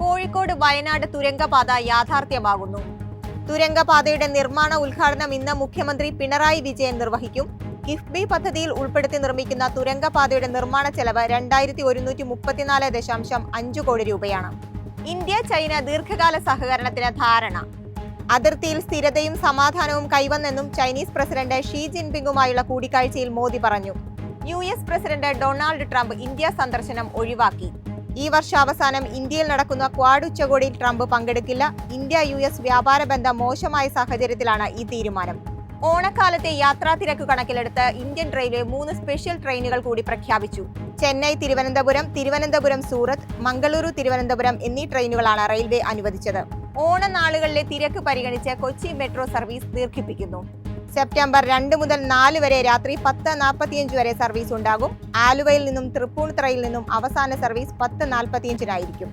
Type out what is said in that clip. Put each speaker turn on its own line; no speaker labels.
കോഴിക്കോട് വയനാട് തുരങ്കപാത യാഥാർത്ഥ്യമാകുന്നു. തുരങ്കപാതയുടെ നിർമ്മാണ ഉദ്ഘാടനം ഇന്ന് മുഖ്യമന്ത്രി പിണറായി വിജയൻ നിർവഹിക്കും. കിഫ്ബി പദ്ധതിയിൽ ഉൾപ്പെടുത്തി നിർമ്മിക്കുന്ന തുരങ്കപാതയുടെ നിർമ്മാണ ചെലവ് 2134.5 കോടി രൂപയാണ്. ഇന്ത്യ ചൈന ദീർഘകാല സഹകരണത്തിന് ധാരണ. അതിർത്തിയിൽ സ്ഥിരതയും സമാധാനവും കൈവന്നെന്നും ചൈനീസ് പ്രസിഡന്റ് ഷീ ജിൻപിങ്ങുമായുള്ള കൂടിക്കാഴ്ചയിൽ മോദി പറഞ്ഞു. US president Donald Trump India സന്ദർശനം ഒഴിവാക്കി. ഈ വർഷാവസാനം ഇന്ത്യയിൽ നടക്കുന്ന ക്വാഡ് ഉച്ചകോടിയിൽ ട്രംപ് പങ്കെടുക്കില്ല. ഇന്ത്യ US വ്യാപാര ബന്ധം മോശമായ സാഹചര്യത്തിലാണ് ഈ തീരുമാനം. ഓണക്കാലത്തെ യാത്രാ തിരക്ക് കണക്കിലെടുത്ത് ഇന്ത്യൻ റെയിൽവേ 3 സ്പെഷ്യൽ ട്രെയിനുകൾ കൂടി പ്രഖ്യാപിച്ചു. ചെന്നൈ തിരുവനന്തപുരം, തിരുവനന്തപുരം സൂറത്ത്, മംഗളൂരു തിരുവനന്തപുരം എന്നീ ട്രെയിനുകളാണ് റെയിൽവേ അനുവദിച്ചത്. ഓണനാളുകളിലെ തിരക്ക് പരിഗണിച്ച് കൊച്ചി മെട്രോ സർവീസ് ദീർഘിപ്പിക്കുന്നു. സെപ്റ്റംബർ 2 മുതൽ 4 വരെ രാത്രി 10:45 വരെ സർവീസ് ഉണ്ടാകും. ആലുവയിൽ നിന്നും തൃപ്പൂണിത്തുറയിൽ നിന്നും അവസാന സർവീസ് 10:45-നായിരിക്കും.